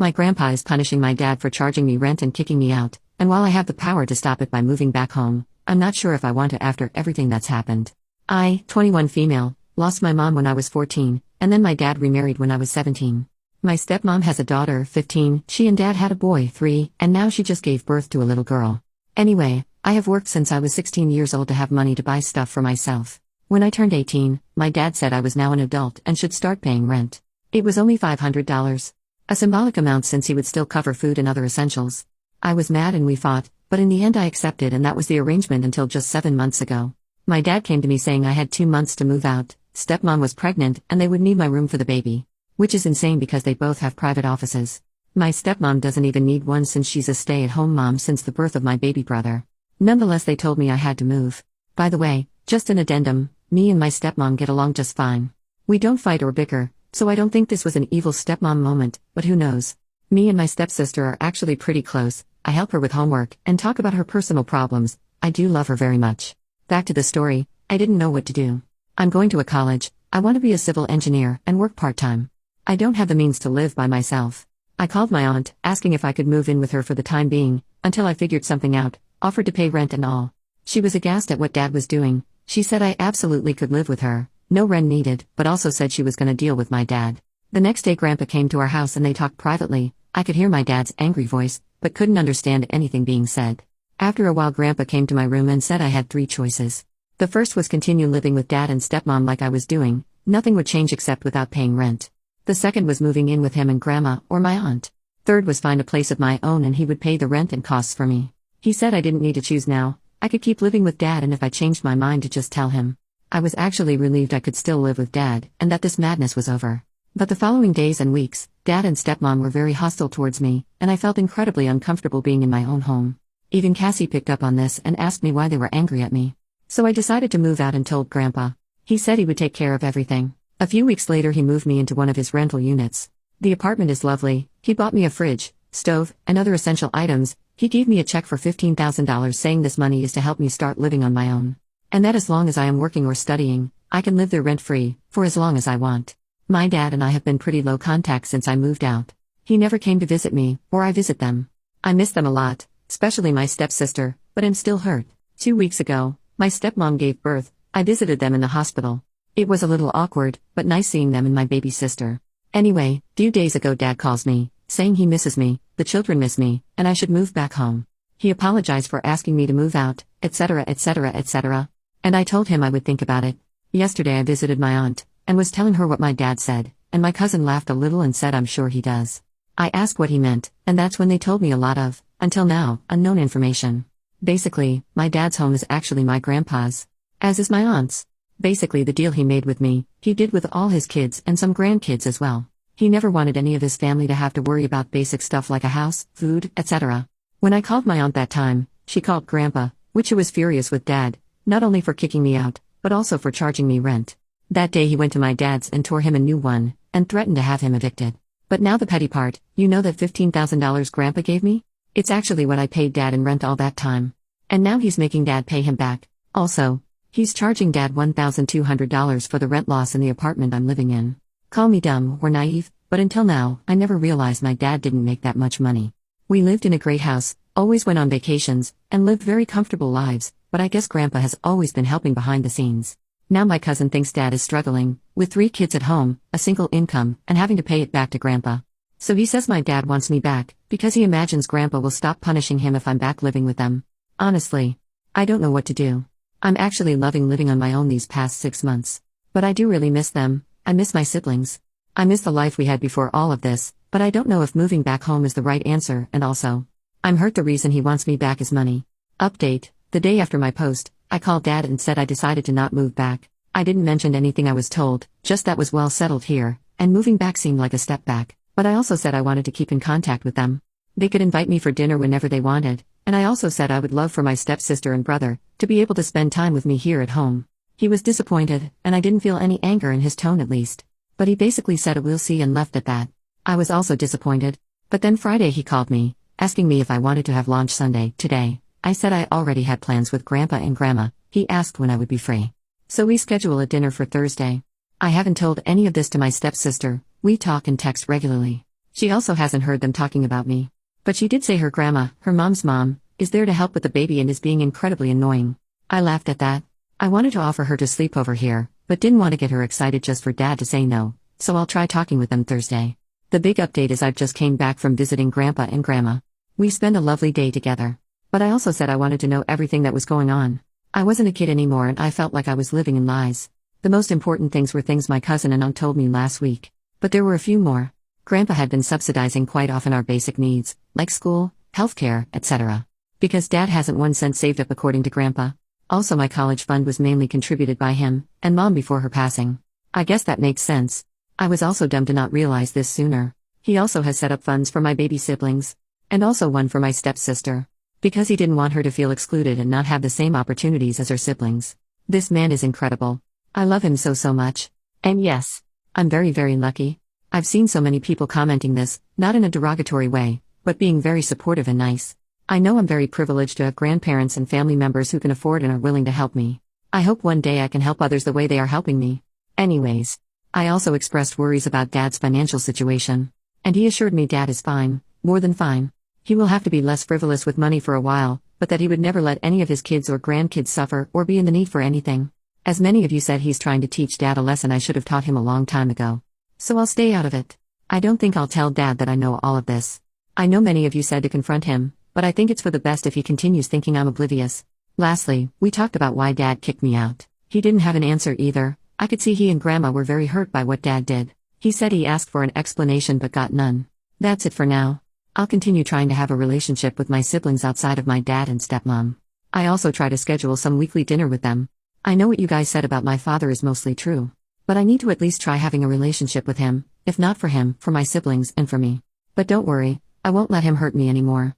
My grandpa is punishing my dad for charging me rent and kicking me out, and while I have the power to stop it by moving back home, I'm not sure if I want to after everything that's happened. I, 21 female, lost my mom when I was 14, and then my dad remarried when I was 17. My stepmom has a daughter, 15, she and dad had a boy, 3, and now she just gave birth to a little girl. Anyway, I have worked since I was 16 years old to have money to buy stuff for myself. When I turned 18, my dad said I was now an adult and should start paying rent. It was only $500. A symbolic amount since he would still cover food and other essentials. I was mad and we fought, but in the end I accepted, and that was the arrangement until just 7 months ago. My dad came to me saying I had 2 months to move out, stepmom was pregnant and they would need my room for the baby. Which is insane because they both have private offices. My stepmom doesn't even need one since she's a stay-at-home mom since the birth of my baby brother. Nonetheless, they told me I had to move. By the way, just an addendum, me and my stepmom get along just fine. We don't fight or bicker, so I don't think this was an evil stepmom moment, but who knows. Me and my stepsister are actually pretty close. I help her with homework and talk about her personal problems. I do love her very much. Back to the story, I didn't know what to do. I'm going to a college, I want to be a civil engineer and work part-time. I don't have the means to live by myself. I called my aunt, asking if I could move in with her for the time being, until I figured something out, offered to pay rent and all. She was aghast at what Dad was doing. She said I absolutely could live with her, no rent needed, but also said she was gonna deal with my dad. The next day Grandpa came to our house and they talked privately. I could hear my dad's angry voice, but couldn't understand anything being said. After a while Grandpa came to my room and said I had 3 choices. The first was continue living with Dad and stepmom like I was doing. Nothing would change except without paying rent. The second was moving in with him and Grandma, or my aunt. Third was find a place of my own and he would pay the rent and costs for me. He said I didn't need to choose now, I could keep living with Dad and if I changed my mind to just tell him. I was actually relieved I could still live with Dad, and that this madness was over. But the following days and weeks, Dad and stepmom were very hostile towards me, and I felt incredibly uncomfortable being in my own home. Even Cassie picked up on this and asked me why they were angry at me. So I decided to move out and told Grandpa. He said he would take care of everything. A few weeks later he moved me into one of his rental units. The apartment is lovely, he bought me a fridge, stove, and other essential items. He gave me a check for $15,000 saying this money is to help me start living on my own. And that as long as I am working or studying, I can live there rent-free, for as long as I want. My dad and I have been pretty low contact since I moved out. He never came to visit me, or I visit them. I miss them a lot, especially my stepsister, but I'm still hurt. 2 weeks ago, my stepmom gave birth. I visited them in the hospital. It was a little awkward, but nice seeing them and my baby sister. Anyway, few days ago Dad calls me, saying he misses me, the children miss me, and I should move back home. He apologized for asking me to move out, etc., etc., etc. And I told him I would think about it. Yesterday I visited my aunt, and was telling her what my dad said, and my cousin laughed a little and said I'm sure he does. I asked what he meant, and that's when they told me a lot of, until now, unknown information. Basically, my dad's home is actually my grandpa's. As is my aunt's. Basically the deal he made with me, he did with all his kids and some grandkids as well. He never wanted any of his family to have to worry about basic stuff like a house, food, etc. When I called my aunt that time, she called Grandpa, which was furious with Dad, not only for kicking me out, but also for charging me rent. That day he went to my dad's and tore him a new one, and threatened to have him evicted. But now the petty part, you know that $15,000 Grandpa gave me? It's actually what I paid Dad in rent all that time. And now he's making Dad pay him back. Also, he's charging Dad $1,200 for the rent loss in the apartment I'm living in. Call me dumb or naive, but until now, I never realized my dad didn't make that much money. We lived in a great house, always went on vacations, and lived very comfortable lives, but I guess Grandpa has always been helping behind the scenes. Now my cousin thinks Dad is struggling, with 3 kids at home, a single income, and having to pay it back to Grandpa. So he says my dad wants me back, because he imagines Grandpa will stop punishing him if I'm back living with them. Honestly, I don't know what to do. I'm actually loving living on my own these past 6 months. But I do really miss them. I miss my siblings. I miss the life we had before all of this, but I don't know if moving back home is the right answer, and also, I'm hurt the reason he wants me back is money. Update, the day after my post, I called Dad and said I decided to not move back. I didn't mention anything I was told, just that was well settled here, and moving back seemed like a step back, but I also said I wanted to keep in contact with them. They could invite me for dinner whenever they wanted, and I also said I would love for my stepsister and brother to be able to spend time with me here at home. He was disappointed, and I didn't feel any anger in his tone at least. But he basically said we'll see and left at that. I was also disappointed. But then Friday he called me, asking me if I wanted to have lunch Sunday, today. I said I already had plans with Grandpa and Grandma. He asked when I would be free. So we schedule a dinner for Thursday. I haven't told any of this to my stepsister. We talk and text regularly. She also hasn't heard them talking about me. But she did say her grandma, her mom's mom, is there to help with the baby and is being incredibly annoying. I laughed at that. I wanted to offer her to sleep over here, but didn't want to get her excited just for Dad to say no, so I'll try talking with them Thursday. The big update is I've just came back from visiting Grandpa and Grandma. We spent a lovely day together. But I also said I wanted to know everything that was going on. I wasn't a kid anymore and I felt like I was living in lies. The most important things were things my cousin and aunt told me last week. But there were a few more. Grandpa had been subsidizing quite often our basic needs, like school, healthcare, etc. Because Dad hasn't 1 cent saved up according to Grandpa. Also my college fund was mainly contributed by him, and Mom before her passing. I guess that makes sense. I was also dumb to not realize this sooner. He also has set up funds for my baby siblings. And also one for my stepsister. Because he didn't want her to feel excluded and not have the same opportunities as her siblings. This man is incredible. I love him so much. And yes, I'm very lucky. I've seen so many people commenting this, not in a derogatory way, but being very supportive and nice. I know I'm very privileged to have grandparents and family members who can afford and are willing to help me. I hope one day I can help others the way they are helping me. Anyways, I also expressed worries about Dad's financial situation. And he assured me Dad is fine, more than fine. He will have to be less frivolous with money for a while, but that he would never let any of his kids or grandkids suffer or be in the need for anything. As many of you said, he's trying to teach Dad a lesson I should have taught him a long time ago. So I'll stay out of it. I don't think I'll tell Dad that I know all of this. I know many of you said to confront him, but I think it's for the best if he continues thinking I'm oblivious. Lastly, we talked about why Dad kicked me out. He didn't have an answer either. I could see he and Grandma were very hurt by what Dad did. He said he asked for an explanation but got none. That's it for now. I'll continue trying to have a relationship with my siblings outside of my dad and stepmom. I also try to schedule some weekly dinner with them. I know what you guys said about my father is mostly true. But I need to at least try having a relationship with him, if not for him, for my siblings and for me. But don't worry, I won't let him hurt me anymore.